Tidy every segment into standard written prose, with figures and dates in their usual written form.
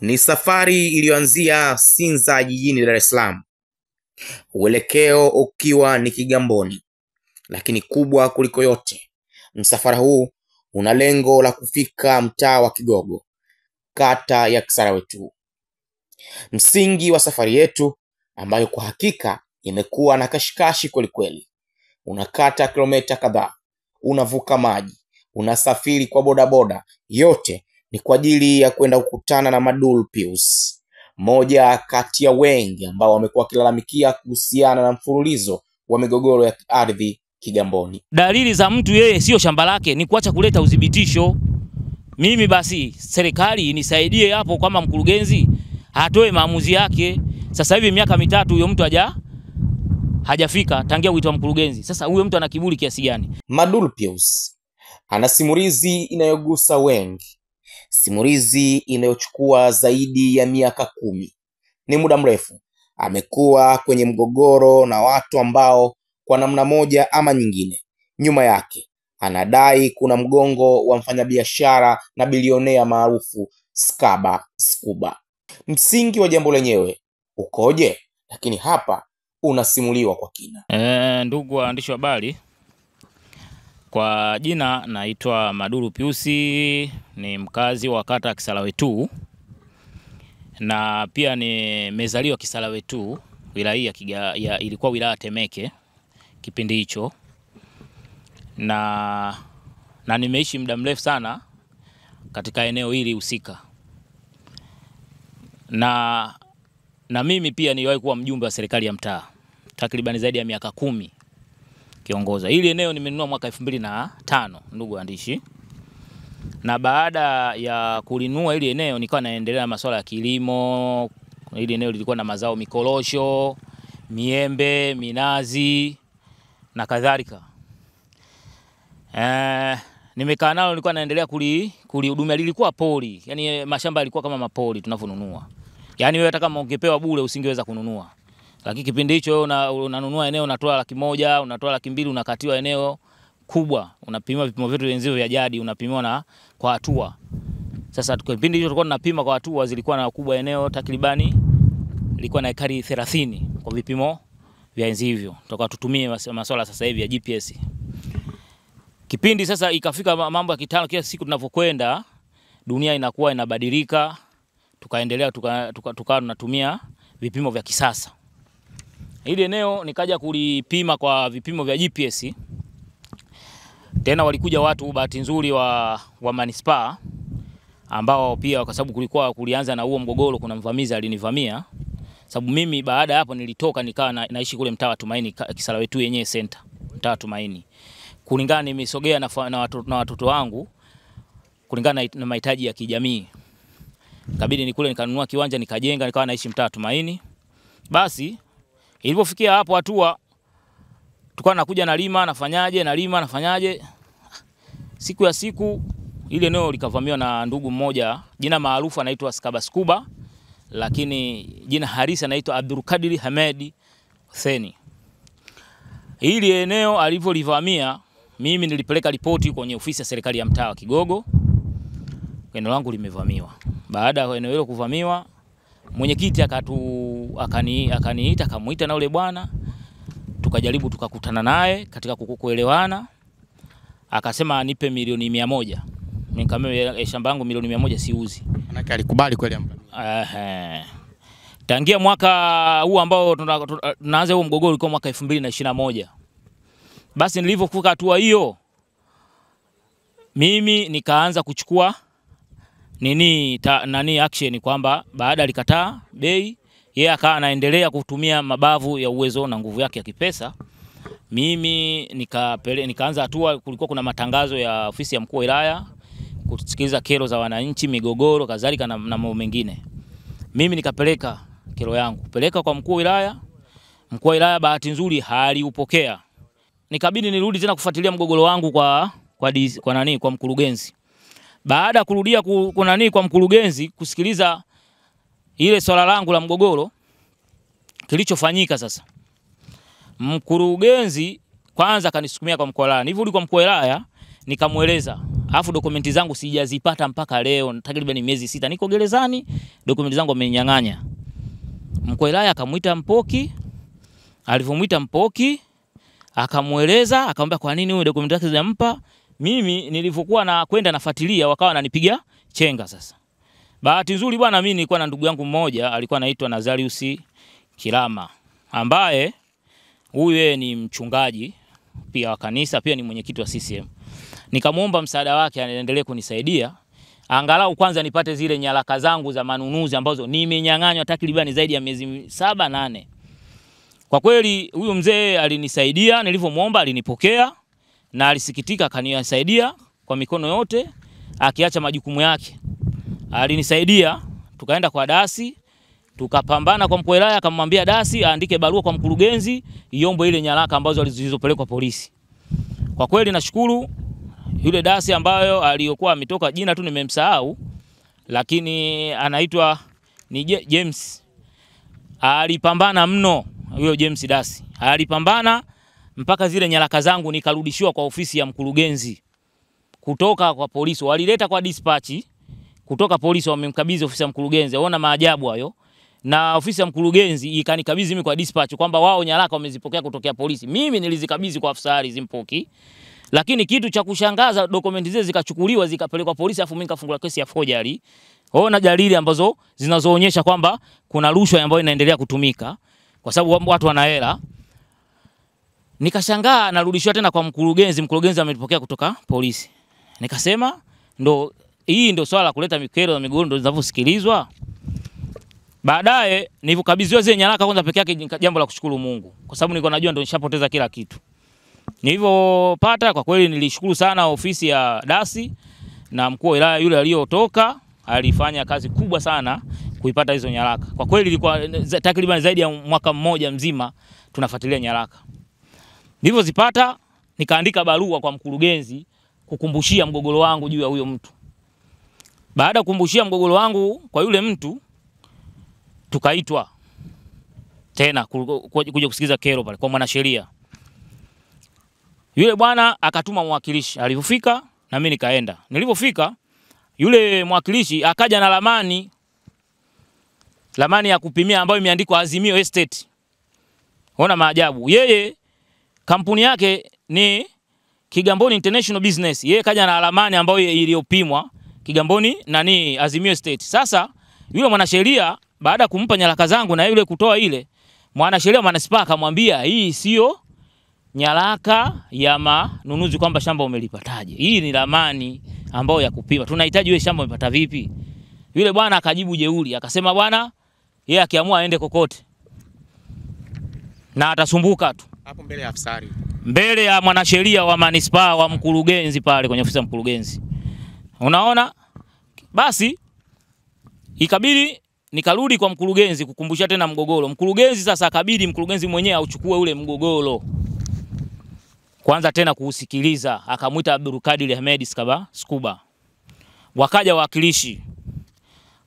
Ni safari iliyoanzia Sinza jijini Dar es Salaam, uelekeo ukiwa ni Kigamboni, lakini kubwa kuliko yote, msafara huu una lengo la kufika mtaa wa Kigogo, kata ya Kisarawe2. Msingi wa safari yetu, ambayo kwa hakika imekuwa na kashikashi kwelikweli, unakata kilomita kadhaa, unavuka maji, unasafiri kwa bodaboda, yote ni kwa ajili ya kwenda kukutana na Madul Pius, mmoja kati ya wengi ambao wamekuwa wakilalamikia kuhusiana na mfululizo wa migogoro ya ardhi Kigamboni. Dalili za mtu yeye sio shamba lake ni kuacha kuleta udhibitisho. Mimi basi serikali inisaidie hapo, kama mkurugenzi atoe maamuzi yake. Sasa hivi miaka 3 huyo mtu hajafika tangia uitwa mkurugenzi. Sasa huyo mtu ana kiburi kiasi gani? Madul Pius ana simulizi inayogusa wengi, simulizi inayochukua zaidi ya miaka 10. Ni muda mrefu amekuwa kwenye mgogoro na watu ambao kwa namna moja ama nyingine nyuma yake anadai kuna mgongo wa mfanyabiashara na bilionea maarufu Skaba Skuba. Msingi wa jambo lenyewe ukoje? Lakini hapa unasimuliwa kwa kina. Ndugu waandishi wa habari, kwa jina naitwa Madul Pius, ni mkazi wa kata Kisarawe2 na pia nimezaliwa Kisarawe2, wilaya ya ilikuwa wilaya Temeke kipindi hicho, na nimeishi muda mrefu sana katika eneo hili husika. Na mimi pia niliwahi kuwa mjumbe wa serikali ya mtaa takriban zaidi ya miaka 10 kiongoza. Hili eneo nimenunua mwaka 2005, ndugu waandishi. Na baada ya kulinunua hili eneo nikawa naendelea na masuala ya kilimo. Hili eneo lilikuwa na mazao mikorosho, miembe, minazi na kadhalika. Nimekaa nalo, nilikuwa naendelea kulihudumia. Lilikuwa pori, yani mashamba yalikuwa kama mapori tunavyonunua. Yani wewe hata kama ungepewa bure usingeweza kununua. Lakini kipindi hicho unanunua eneo, unatoa 100,000, unatoa 200,000, unakatiwa eneo kubwa, unapima vipimo vyetu wenzio vya jadi, unapimiwa kwa hatua. Sasa kipindi hicho tulikuwa tunapima kwa hatua, zilikuwa na ukubwa eneo takribani ilikuwa na ekari 30 kwa vipimo vya enzi hivyo. Toka tutumie masuala sasa hivi ya GPS. Kipindi sasa ikafika mambo ya kitano, kila siku tunavyokwenda dunia inakuwa inabadilika, tukaendelea tukawa tunatumia vipimo vya kisasa. Hili eneo nikaja kulipima kwa vipimo vya GPS. Tena walikuja watu bahati nzuri wa manispaa, ambao pia kwa sababu kulianza na huo mgogoro, kuna mvamizi alinivamia. Sababu mimi baada ya hapo nilitoka nikawa naishi kule mtaa wa Tumaini Kisarawe2 yenyewe center, mtaa wa Tumaini. Kulingana nimesogea na watoto wangu kulingana na mahitaji ya kijamii. Kabidi nikule nikanunua kiwanja nikajenga, nikawa naishi mtaa wa Tumaini. Basi ilipofikia hapo hatua tukawa nakuja nalima, nafanyaje. Siku ya siku ile eneo likavamiwa na ndugu mmoja, jina maarufu anaitwa Skaba Skuba, lakini jina halisi anaitwa Abdulkadir Hamedi Hussein. Hili eneo alivyolivamia, mimi nilipeleka ripoti kwenye ofisi ya serikali ya mtaa wa Kigogo, eneo langu limevamiwa. Baada ya eneo hilo kuvamiwa, mwenyekiti akaniita, akamuita na yule bwana, tukajaribu tukakutana naye katika kuelewana. Akasema anipe milioni 100. Nikamwambia shamba langu milioni 100 siuzi. Manake alikubali kweli ambaye. Tangia mwaka huu ambao tunaanza huo mgogoro ulikuwa mwaka 2021. Basi nilivyokuka hatua hiyo, mimi nikaanza kuchukua action kwamba baada alikataa bei, yeye akawa anaendelea kutumia mabavu ya uwezo na nguvu yake ya kipesa. Mimi nikaanza hatua, kulikuwa kuna matangazo ya ofisi ya mkuu wa wilaya kusikiliza kero za wananchi, migogoro kadhalika na mambo mengine. Mimi nikapeleka kero yangu, peleka kwa mkuu wa wilaya. Mkuu wa wilaya bahati nzuri haliupokea. Nikabidi nirudi tena kufuatilia mgogoro wangu kwa mkurugenzi. Baada kurudia kwa mkurugenzi kusikiliza ile swala langu la mgogoro, kilichofanyika sasa, mkurugenzi kwanza kanisukumia kwa mkuu wa wilaya. Nilivyorudi kwa mkuu wa wilaya nikamueleza Alafu dokumenti zangu sijazipata mpaka leo, takriban miezi 6 niko gerezani, dokumenti zangu amenyang'anya. Mkuu wa wilaya akamuita Mpoki, alivyomuita Mpoki akamueleza, akamwambia kwa nini huyo dokumenti zake zinampa. Mimi nilivyokuwa na kwenda nafuatilia wakawa wananipiga chenga sasa. Bahati nzuri bwana, mimi nilikuwa na ndugu yangu mmoja alikuwa anaitwa Nazarius Kilama, ambaye huyu ni mchungaji pia wa kanisa, pia ni mwenyekiti wa CCM. Nikamuomba msaada wake aendelee kunisaidia angalau kwanza nipate zile nyaraka zangu za manunuzi ambazo nimenyang'anywa takriban zaidi ya miezi 7-8. Kwa kweli huyu mzee alinisaidia, nilivyomuomba alinipokea na alisikitika, akanisaidia kwa mikono yote akiacha majukumu yake. Alinisaidia, tukaenda kwa dasi, tukapambana kwa mkuu wa wilaya, akamwambia dasi aandike barua kwa mkurugenzi iombe ile nyaraka ambazo zilizopelekwa polisi. Kwa kweli nashukuru yule dasi ambayo aliyokuwa ametoka, jina tu nimemsahau, lakini anaitwa ni James. Alipambana mno huyo James dasi. Alipambana mpaka zile nyaraka zangu nikarudishiwa kwa ofisi ya mkurugenzi kutoka kwa polisi. Walileta kwa dispatch kutoka polisi, wamemkabidhi ofisi ya mkurugenzi. Waona maajabu hayo. Na ofisi ya mkurugenzi ikanikabidhi mimi kwa dispatch kwamba wao nyaraka wamezipokea kutokea polisi. Mimi nilizikabidhi kwa afisa Mpoki. Lakini kitu cha kushangaza, dokumenti zile zikachukuliwa zikapelekwa polisi, afu mimi nikafungua kesi ya forgery. Ona dalili ambazo zinazoonyesha kwamba kuna rushwa ambayo inaendelea kutumika kwa sababu watu wana hela. Nikashangaa narudishwa tena kwa mkurugenzi, mkurugenzi ametupokea kutoka polisi. Nikasema hii ndio swala kuleta mikero na migogoro ndio zinavyosikilizwa. Baadaye nilipokabidhiwa zile nyaraka kwanza peke yake jambo la kushukuru Mungu, kwa sababu nilikuwa najua ndio nishapoteza kila kitu. Nilipopata kwa kweli nilishukuru sana ofisi ya dasi na mkuu wa wilaya yule aliyotoka, alifanya kazi kubwa sana kuipata hizo nyaraka. Kwa kweli ilikuwa takriban zaidi ya mwaka mmoja mzima tunafuatilia nyaraka. Nilipozipata nikaandika barua kwa mkurugenzi kukumbushia mgogoro wangu juu ya huyo mtu. Baada kukumbushia mgogoro wangu kwa yule mtu, tukaitwa tena kuja kusikiza kero pale kwa mwanasheria. Yule bwana akatuma mwakilishi, alipofika na mimi nikaenda. Nilipofika yule mwakilishi akaja na lamani ya kupimia ambayo imeandikwa Azimio Estate. Ona maajabu. Yeye kampuni yake ni Kigamboni International Business. Yeye kaja na lamani ambayo iliyopimwa Kigamboni nani Azimio Estate. Sasa yule mwanasheria baada kumpa nyaraka zangu na yule kutoa ile, mwanasheria manispaa akamwambia hii sio nyaraka ya manunuzi kwamba shamba umelipataje. Hii ni lamani ambayo ya kupima. Tunahitaji wewe shamba umepata vipi? Yule bwana akajibu jeuri, akasema bwana yeye akiamua aende kokote na atasumbuka tu. Hapo mbele ya afsari. Mbele ya mwanasheria wa manispaa wa mkurugenzi pale kwenye ofisi ya mkurugenzi. Unaona? Basi ikabidi nikarudi kwa mkurugenzi kukumbusha tena mgogoro. Mkurugenzi sasa akabidi mkurugenzi mwenyewe auchukue ule mgogoro. Kwanza tena kuusikiliza, akamuita Abdulkadir Ahmed Skuba. Wakaja wakilishi.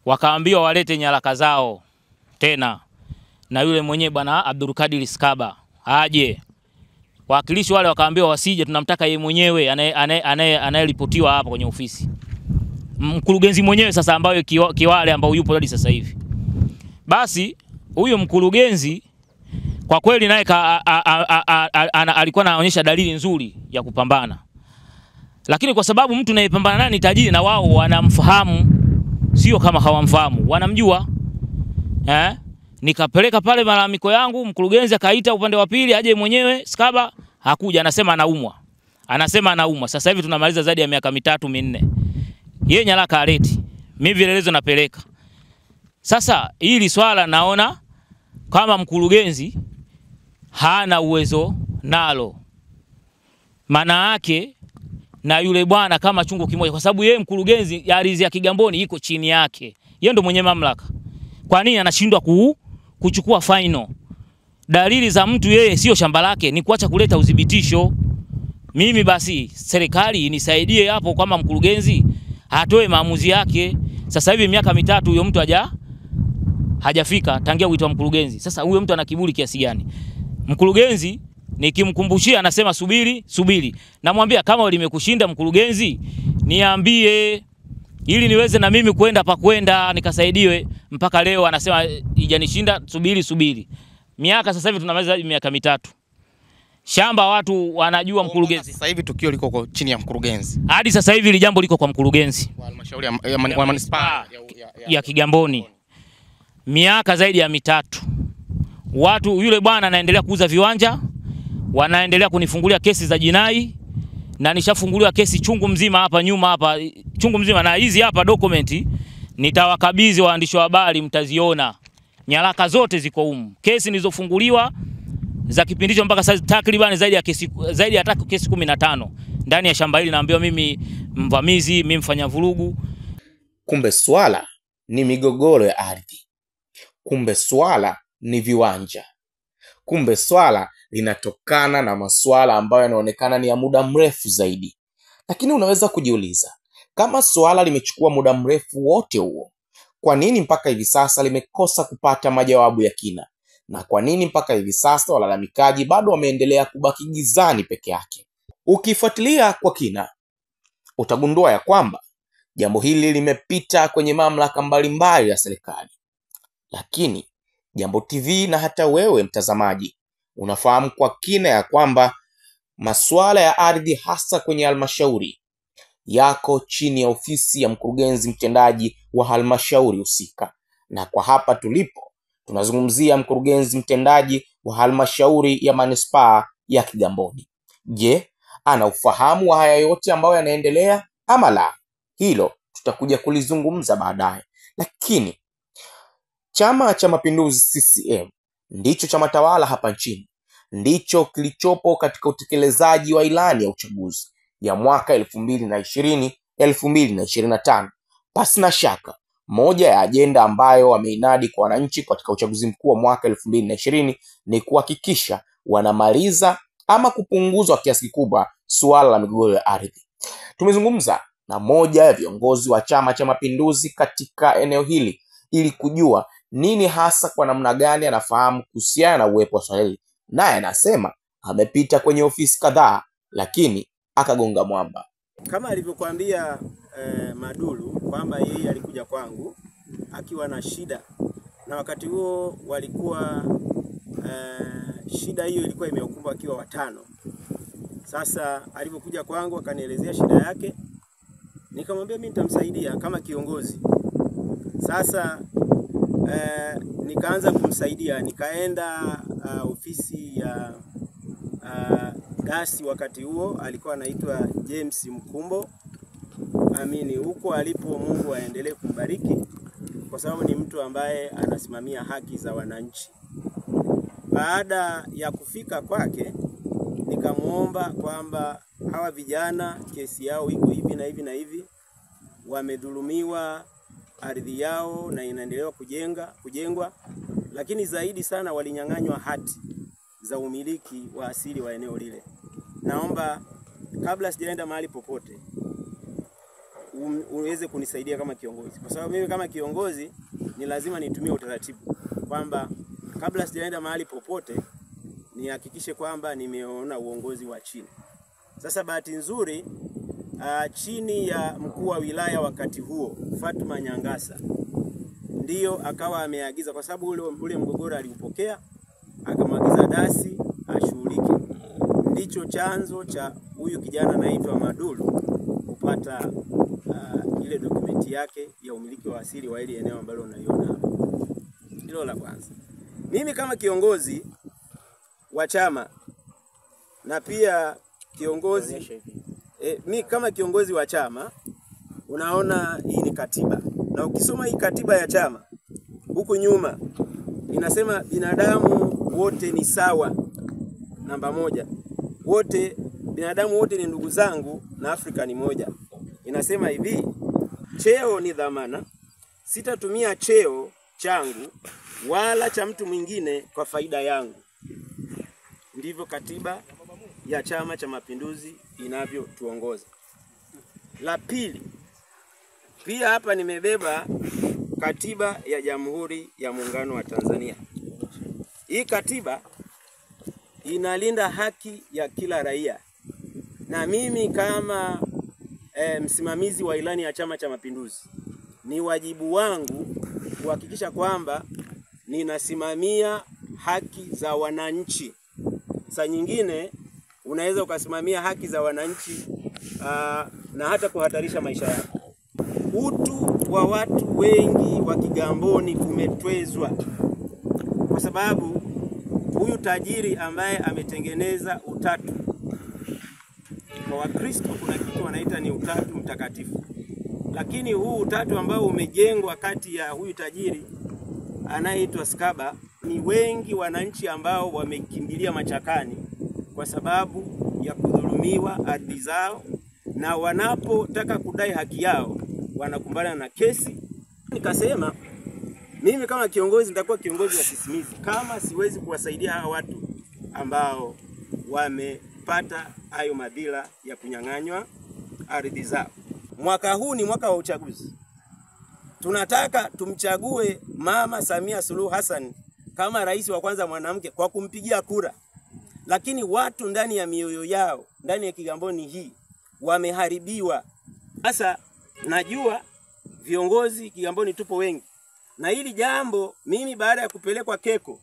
Wakaambiwa walete nyaraka zao tena. Na yule mwenyewe bwana Abdulkadir Skuba aje. Wakilishi wale wakaambiwa wasije, tunamtaka yeye mwenyewe anayeripotiwa hapa kwenye ofisi. Mkurugenzi mwenyewe sasa ambaye kiwale ambao yupo hadi sasa hivi. Basi huyo mkurugenzi kwa kweli naye alikuwa anaonyesha dalili nzuri ya kupambana. Lakini kwa sababu mtu anayepambana naye ni tajiri na wao wanamfahamu, sio kama hawamfahamu, wanamjua. Nikapeleka pale malalamiko yangu, mkurugenzi akaita upande wa pili aje mwenyewe, Skuba hakuja, anasema anaumwa. Sasa hivi tunamaliza zaidi ya miaka 3-4. Yeye nyaraka aleti, mimi vielelezo napeleka. Sasa hili swala naona kama mkurugenzi hana uwezo nalo. Maana yake na yule bwana kama chungu kimoja, kwa sababu yeye mkurugenzi ya ardhi ya Kigamboni iko chini yake. Yeye ndo mwenye mamlaka. Kwa nini anashindwa kuchukua final? Dalili za mtu yeye sio shamba lake, ni kuacha kuleta udhibitisho. Mimi basi serikali inisaidie hapo kama mkurugenzi atoe maamuzi yake. Sasa hivi miaka 3 huyo mtu hajafika tangia wito wa mkurugenzi. Sasa huyo mtu ana kiburi kiasi gani? Mkurugenzi nikimkumbushia anasema subiri. Namwambia kama limekushinda mkurugenzi, niambie ili niweze na mimi kwenda pa kwenda nikasaidiwe. Mpaka leo anasema ijanishinda, subiri. Miaka sasa hivi tunamaliza miaka 3. Shamba watu wanajua mkurugenzi. Sasa hivi tukio liko chini ya mkurugenzi. Hadi sasa hivi ile jambo liko kwa mkurugenzi Wa halmashauri ya manispaa ya Kigamboni. Miaka zaidi ya 3. Watu yule bwana anaendelea kuuza viwanja, wanaendelea kunifungulia kesi za jinai, na nishafunguliwa kesi chungu mzima hapa nyuma hapa, chungu mzima, na hizi hapa dokumenti nitawakabidhi waandishi wa habari, mtaziona. Nyaraka zote ziko humu. Kesi nilizofunguliwa za kipindi hicho mpaka sasa takriban zaidi ya kesi 15 ndani ya shamba hili. Naambiwa mimi mvamizi, mimi mfanya vurugu. Kumbe swala ni migogoro ya ardhi. Kumbe swala ni viwanja. Kumbe swala linatokana na masuala ambayo yanaonekana ni ya muda mrefu zaidi. Lakini unaweza kujiuliza, kama swala limechukua muda mrefu wote huo, kwa nini mpaka hivi sasa limekosa kupata majawabu ya kina? Na kwa nini mpaka hivi sasa walalamikaji bado wameendelea kubaki gizani peke yake? Ukifuatilia kwa kina, utagundua ya kwamba jambo hili limepita kwenye mamlaka mbalimbali ya serikali. Lakini Jambo TV na hata wewe mtazamaji unafahamu kwa kina ya kwamba masuala ya ardhi hasa kwenye halmashauri yako chini ya ofisi ya mkurugenzi mtendaji wa halmashauri husika. Na kwa hapa tulipo tunazungumzia mkurugenzi mtendaji wa halmashauri ya manispaa ya Kigamboni. Je, ana ufahamu wa haya yote ambayo yanaendelea ama la? Hilo tutakuja kulizungumza baadaye. Lakini Chama cha Mapinduzi CCM ndicho chama tawala hapa nchini, ndicho kilichopo katika utekelezaji wa ilani ya uchaguzi ya mwaka 2020-2025. Pasi na shaka, moja ya ajenda ambayo wameinadi kwa wananchi katika uchaguzi mkuu wa mwaka 2020 ni kuhakikisha wanamaliza ama kupunguzwa kiasi kikubwa suala la migogoro ya ardhi. Tumezungumza na moja ya viongozi wa Chama cha Mapinduzi katika eneo hili ili kujua nini hasa, kwa namna gani anafahamu kuhusiana na uwepo wa swala hili. Naye anasema amepita kwenye ofisi kadhaa lakini akagonga mwamba. Kama alivyokuambia Madulu kwamba yeye alikuja kwangu akiwa na shida, na wakati huo walikuwa shida hiyo ilikuwa imewakumba akiwa watano. Sasa alipokuja kwangu akanielezea shida yake, nikamwambia mimi nitamsaidia kama kiongozi. Sasa nikaanza kumsaidia, nikaenda ofisi ya Dasi. Wakati huo alikuwa anaitwa James Mkumbo. Amini huko alipo, Mungu aendelee kumbariki kwa sababu ni mtu ambaye anasimamia haki za wananchi. Baada ya kufika kwake nikamuomba kwamba hawa vijana kesi yao iko hivi na hivi na hivi, wamedhulumiwa ardhi yao na inaendelea kujengwa, lakini zaidi sana walinyang'anywa hati za umiliki wa asili wa eneo lile. Naomba kabla sijaenda mahali popote uweze kunisaidia kama kiongozi, kwa sababu mimi kama kiongozi ni lazima nitumie utaratibu kwamba kabla sijaenda mahali popote nihakikishe kwamba nimeona uongozi wa chini. Sasa bahati nzuri chini ya mkuu wa wilaya wakati huo Fatuma Nyangasa ndiyo akawa ameagiza, kwa sababu ule mgogoro aliupokea, akamwagiza Dasi ashughulike. Ndicho chanzo cha huyu kijana anaitwa Madulu kupata ile dokumenti yake ya umiliki wa asili wa ile eneo ambalo unaiona hapa. Hilo la kwanza. Mimi kama kiongozi wa chama na pia kiongozi mimi kama kiongozi wa chama, unaona hii ni katiba, na ukisoma hii katiba ya chama huku nyuma inasema binadamu wote ni sawa. Namba 1, wote binadamu wote ni ndugu zangu na Afrika ni moja. Inasema hivi, cheo ni dhamana, sitatumia cheo changu wala cha mtu mwingine kwa faida yangu. Ndivyo katiba ya Chama cha Mapinduzi inavyotuongoza. La pili, pia hapa nimebeba katiba ya Jamhuri ya Muungano wa Tanzania. Hii katiba inalinda haki ya kila raia, na mimi kama msimamizi wa ilani ya Chama cha Mapinduzi, ni wajibu wangu kuhakikisha kwamba ninasimamia haki za wananchi. Saa nyingine unaweza ukasimamia haki za wananchi na hata kuhatarisha maisha yako. Utu wa watu wengi wa Kigamboni umetwezwa kwa sababu huyu tajiri ambaye ametengeneza utatu. Kwa Wakristo kuna kitu wanaita ni utatu mtakatifu, lakini huu utatu ambao umejengwa kati ya huyu tajiri anayeitwa Skaba, ni wengi wananchi ambao wamekimbilia machakani kwa sababu ya kudhulumiwa ardhi zao, na wanapotaka kudai haki yao wanakumbana na kesi. Nikasema mimi kama kiongozi nitakuwa kiongozi wa sisimizi kama siwezi kuwasaidia hawa watu ambao wamepata hayo madhila ya kunyang'anywa ardhi zao. Mwaka huu ni mwaka wa uchaguzi. Tunataka tumchague Mama Samia Suluhu Hassan kama rais wa kwanza mwanamke kwa kumpigia kura. Lakini watu ndani ya mioyo yao, ndani ya Kigamboni hii wameharibiwa. Sasa najua viongozi Kigamboni tupo wengi. Na hili jambo mimi baada ya kupelekwa Keko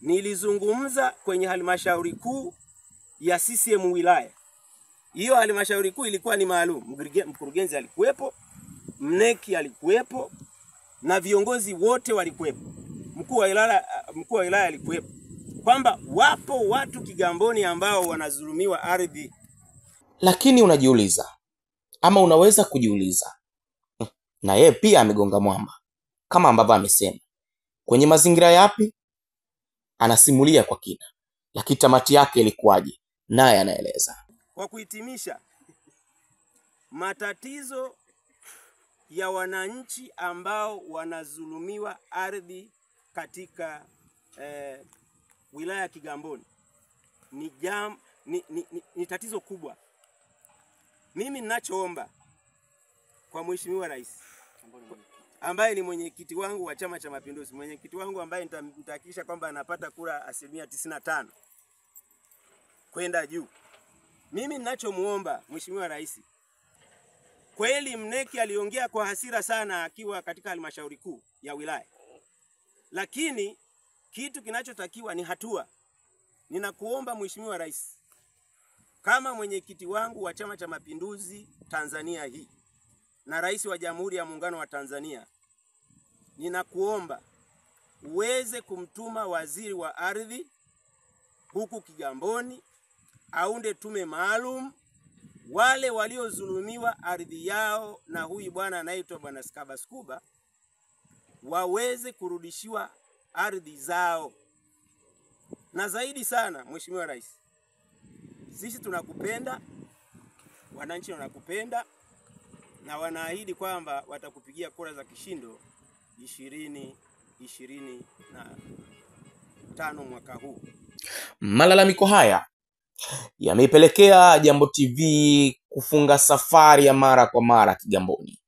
nilizungumza kwenye halmashauri kuu ya CCM wilaya. Hiyo halmashauri kuu ilikuwa ni maalum. Mkurugenzi alikuwepo, mneki alikuwepo, na viongozi wote walikuwepo. Mkuu wa wilaya alikuwepo. Kwamba wapo watu Kigamboni ambao wanazulumiwa ardhi. Lakini unajiuliza ama unaweza kujiuliza, na yeye pia amegonga mwamba kama ambavyo amesema. Kwenye mazingira yapi? Anasimulia kwa kina. Lakini tamati yake ilikuwaje? Naye anaeleza. Kwa kuhitimisha, matatizo ya wananchi ambao wanazulumiwa ardhi katika wilaya ya Kigamboni ni tatizo kubwa. Mimi ninachoomba kwa Mheshimiwa Rais ambaye ni mwenyekiti wangu wa Chama cha Mapinduzi, mwenyekiti wangu ambaye nitahakikisha kwamba anapata kura 95% kwenda juu. Mimi ninachomuomba Mheshimiwa Rais, kweli mneki aliongea kwa hasira sana akiwa katika halmashauri kuu ya wilaya, lakini kitu kinachotakiwa ni hatua. Ninakuomba Mheshimiwa Rais, kama mwenyekiti wangu wa Chama cha Mapinduzi Tanzania hii na rais wa Jamhuri ya Muungano wa Tanzania, ninakuomba uweze kumtuma waziri wa ardhi huku Kigamboni, aunde tume maalum, wale waliozulumiwa ardhi yao na huyu bwana anaitwa bwana Skaba Skuba waweze kurudishiwa ardhi zao. Na zaidi sana Mheshimiwa Rais, sisi tunakupenda, wananchi wanakupenda, na wanaahidi kwamba watakupigia kura za kishindo 2025 mwaka huu. Malalamiko haya yameipelekea Jambo TV kufunga safari ya mara kwa mara Kigamboni,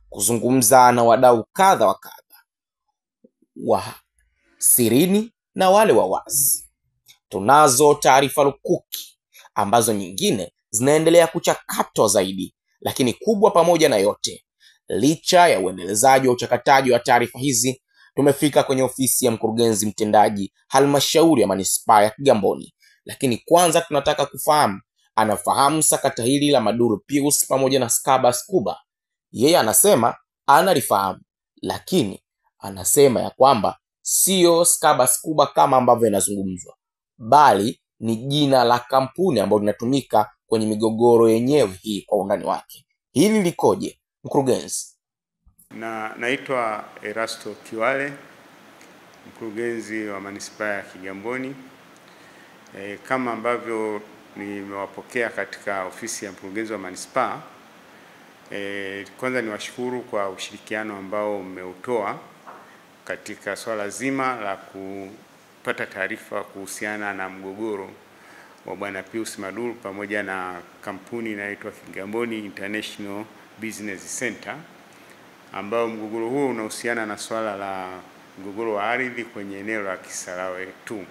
kuzungumza na wadau kadha wa kadha, wa sirini na wale wa wazi. Tunazo taarifa lukuki ambazo nyingine zinaendelea kuchakatwa zaidi, lakini kubwa pamoja na yote, licha ya uendelezaji wa uchakataji wa taarifa hizi, tumefika kwenye ofisi ya mkurugenzi mtendaji halmashauri ya manispaa ya Kigamboni. Lakini kwanza tunataka kufahamu, anafahamu sakata hili la Maduru Pius pamoja na Skaba Skuba? Yeye anasema analifahamu, lakini anasema ya kwamba sio Skaba Skuba kama ambavyo inazungumzwa, bali ni jina la kampuni ambalo linatumika kwenye migogoro yenyewe hii kwa undani wake. Hili likoje, mkurugenzi? Naitwa Erasto Kiwale, mkurugenzi wa manispaa ya Kigamboni. Kama ambavyo nimewapokea katika ofisi ya mkurugenzi wa manispaa, kwanza niwashukuru kwa ushirikiano ambao mmeutoa katika swala zima la kupata taarifa kuhusiana na mgogoro wa bwana Pius Maduru pamoja na kampuni inaitwa Kigamboni International Business Center, ambao mgogoro huo unahusiana na swala la mgogoro wa ardhi kwenye eneo la Kisarawe tu.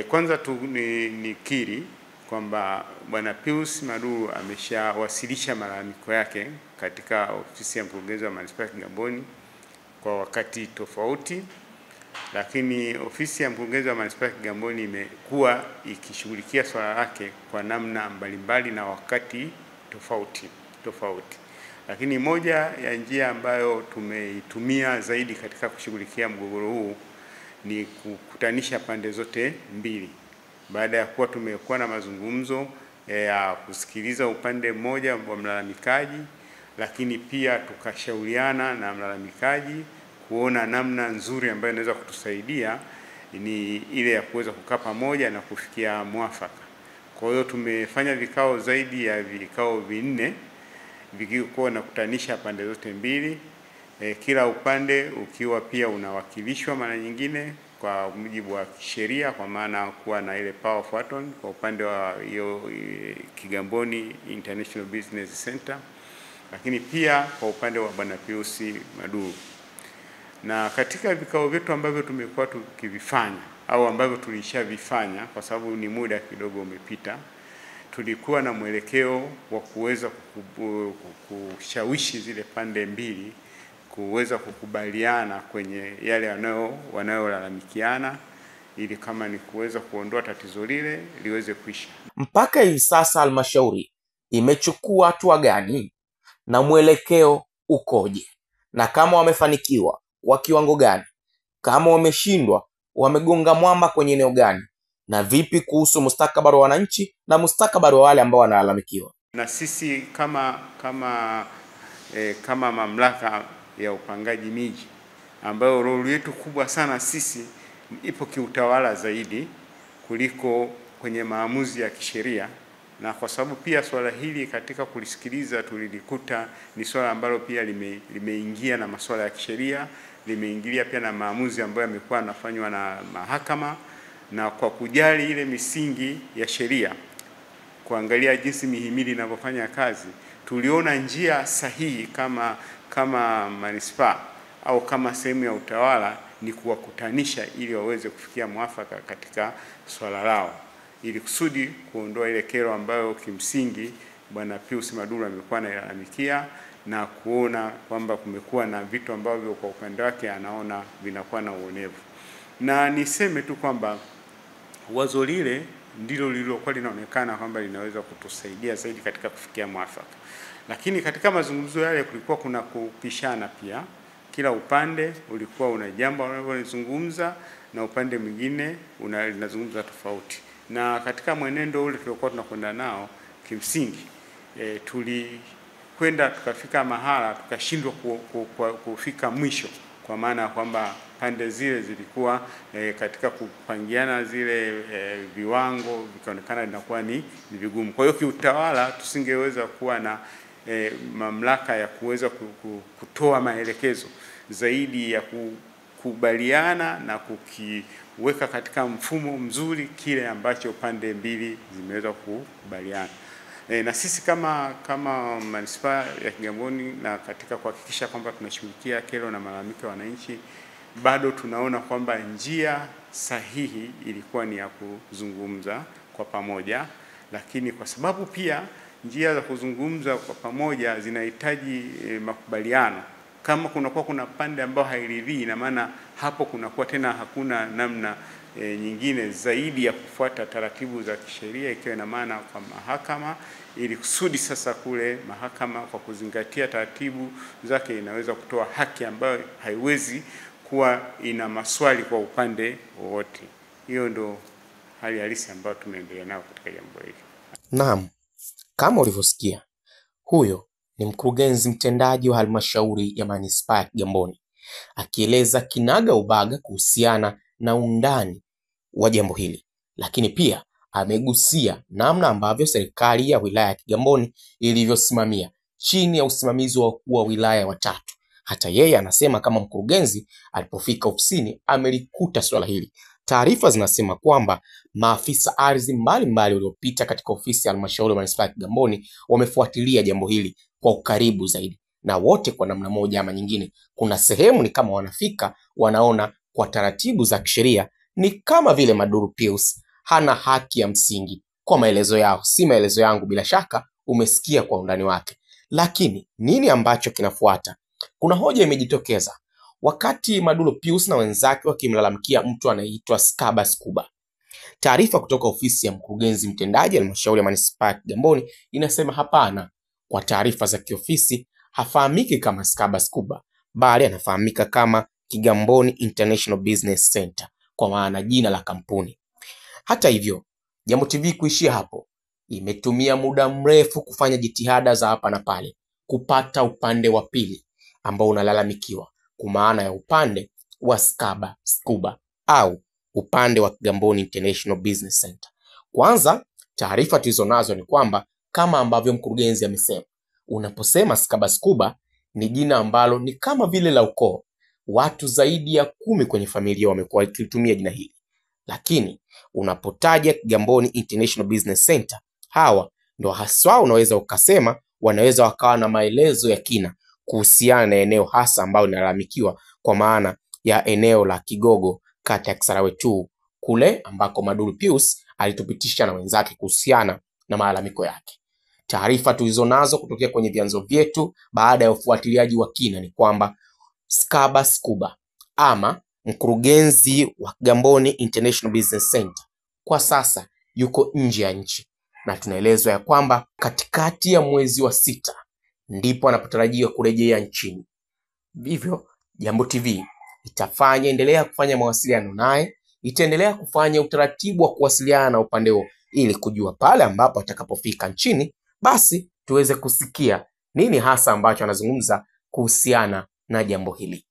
Kwanza tu nikiri kwamba Bwana Pius Maduru ameshawasilisha malalamiko yake katika ofisi ya mkurugenzi wa manispaa ya Kigamboni kwa wakati tofauti, lakini ofisi ya mkurugenzi wa manispaa ya Kigamboni imekuwa ikishughulikia swala lake kwa namna mbalimbali na wakati tofauti. Lakini moja ya njia ambayo tumeitumia zaidi katika kushughulikia mgogoro huu ni kukutanisha pande zote mbili. Baada ya kuwa tumekuwa na mazungumzo ya kusikiliza upande mmoja wa mlalamikaji, lakini pia tukashauriana na mlalamikaji kuona namna nzuri ambayo inaweza kutusaidia ni ile ya kuweza kukaa pamoja na kufikia mwafaka. Kwa hiyo tumefanya vikao zaidi ya vikao 4 vikikuwa na kutanisha pande zote mbili, kila upande ukiwa pia unawakilishwa mara nyingine kwa mujibu wa sheria, kwa maana kuwa na ile power of attorney kwa upande wa hiyo Kigamboni International Business Center, lakini pia kwa upande wa Bwana Pius Maduru. Na katika vikao vyetu ambavyo tumekuwa tukivifanya au ambavyo tulishavifanya, kwa sababu ni muda kidogo umepita, tulikuwa na mwelekeo wa kuweza kushawishi zile pande mbili kuweza kukubaliana kwenye yale wanayolalamikiana, ili kama ni kuweza kuondoa tatizo lile liweze kuisha. Mpaka hivi sasa halmashauri imechukua hatua gani na mwelekeo ukoje? Na kama wamefanikiwa kwa kiwango gani? Kama wameshindwa, wamegonga mwamba kwenye eneo gani? Na vipi kuhusu mustakabali wa wananchi na mustakabali wa wale ambao wanalalamikiwa? Na sisi kama mamlaka ya upangaji miji, ambayo roli yetu kubwa sana sisi ipo kiutawala zaidi kuliko kwenye maamuzi ya kisheria, na kwa sababu pia swala hili katika kulisikiliza tulilikuta ni swala ambalo pia limeingia na masuala ya kisheria, limeingilia pia na maamuzi ambayo yamekuwa yanafanywa na mahakama, na kwa kujali ile misingi ya sheria, kuangalia jinsi mihimili inavyofanya kazi, tuliona njia sahihi kama manispaa au kama sehemu ya utawala ni kuwakutanisha ili waweze kufikia mwafaka katika swala lao, ili kusudi kuondoa ile kero ambayo kimsingi Bwana Pius Maduru amekuwa analalamikia, na kuona kwamba kumekuwa na vitu ambavyo kwa upande wake anaona vinakuwa na uonevu. Na niseme tu kwamba wazo lile ndilo lililokuwa linaonekana kwamba linaweza kutusaidia zaidi katika kufikia mwafaka. Lakini katika mazungumzo yale kulikuwa kuna kupishana pia. Kila upande ulikuwa una jambo unalozungumza na upande mwingine unazungumza tofauti. Na katika mwenendo ule tulikuwa tunakwenda nao, kimsingi tulikwenda tukafika mahala tukashindwa kufika mwisho, kwa maana kwamba pande zile zilikuwa katika kupangiana zile viwango vikaonekana inakuwa ni vigumu. Kwa hiyo kiutawala tusingeweza kuwa na mamlaka ya kuweza kutoa maelekezo zaidi ya kukubaliana na kukiweka katika mfumo mzuri kile ambacho pande mbili zimeweza kukubaliana. Na sisi kama manispaa ya Kigamboni, na katika kuhakikisha kwamba tunashughulikia kero na malalamiko ya wananchi, bado tunaona kwamba njia sahihi ilikuwa ni ya kuzungumza kwa pamoja, lakini kwa sababu pia njia za kuzungumza kwa pamoja zinahitaji makubaliano. Kama kuna pande ambayo hairidhii, na maana hapo kunakuwa tena hakuna namna nyingine zaidi ya kufuata taratibu za kisheria, ikiwa na maana kwa mahakama, ili kusudi sasa kule mahakama kwa kuzingatia taratibu zake inaweza kutoa haki ambayo haiwezi kuwa ina maswali kwa upande wowote. Hiyo ndo hali halisi ambayo tumeendelea nayo katika jambo hili. Naam, kama ulivyosikia, huyo ni mkurugenzi mtendaji wa halmashauri ya manispaa ya Kigamboni akieleza kinaga ubaga kuhusiana na undani wa jambo hili, lakini pia amegusia namna ambavyo serikali ya wilaya ya Kigamboni ilivyosimamia chini ya usimamizi wa wakuu wa wilaya watatu. Hata yeye anasema kama mkurugenzi alipofika ofisini amelikuta swala hili. Taarifa zinasema kwamba maafisa ardhi mbalimbali waliopita katika ofisi ya halmashauri ya manispaa ya Kigamboni wamefuatilia jambo hili kwa ukaribu zaidi, na wote kwa namna moja ama nyingine, kuna sehemu ni kama wanafika wanaona kwa taratibu za kisheria ni kama vile Maduru Pius hana haki ya msingi kwa maelezo yao, si maelezo yangu. Bila shaka umesikia kwa undani wake. Lakini nini ambacho kinafuata? Kuna hoja imejitokeza wakati Madulo Pius na wenzake wakimlalamikia mtu anayeitwa Skaba Skuba. Taarifa kutoka ofisi ya mkurugenzi mtendaji halmashauri ya manispaa ya Kigamboni inasema hapana, kwa taarifa za kiofisi hafahamiki kama Skaba Skuba, bali anafahamika kama Kigamboni International Business Center, kwa maana jina la kampuni. Hata hivyo, Jambo TV kuishia hapo, imetumia muda mrefu kufanya jitihada za hapa na pale kupata upande wa pili ambao unalalamikiwa, kwa maana ya upande wa Skaba Skuba au upande wa Kigamboni International Business Center. Kwanza, taarifa tulizonazo ni kwamba kama ambavyo mkurugenzi amesema, unaposema Skaba Skuba ni jina ambalo ni kama vile la ukoo. Watu zaidi ya 10 kwenye familia wamekuwa wakitumia jina hili. Lakini unapotaja Kigamboni International Business Center, hawa ndio haswa unaweza ukasema wanaweza wakawa na maelezo ya kina kuhusiana na eneo hasa ambalo linalalamikiwa, kwa maana ya eneo la Kigogo, kata ya Kisarawe 2, kule ambako Madulo Pius alitupitisha na wenzake kuhusiana na malalamiko yake. Taarifa tulizonazo kutokea kwenye vyanzo vyetu baada ya ufuatiliaji wa kina ni kwamba Skaba Skuba ama mkurugenzi wa Kigamboni International Business Center kwa sasa yuko nje ya nchi, na tunaelezwa ya kwamba katikati ya mwezi wa 6 ndipo anapotarajiwa kurejea nchini. Hivyo Jambo TV endelea kufanya mawasiliano naye, itaendelea kufanya utaratibu wa kuwasiliana na upande huo ili kujua pale ambapo atakapofika nchini, basi tuweze kusikia nini hasa ambacho anazungumza kuhusiana na jambo hili.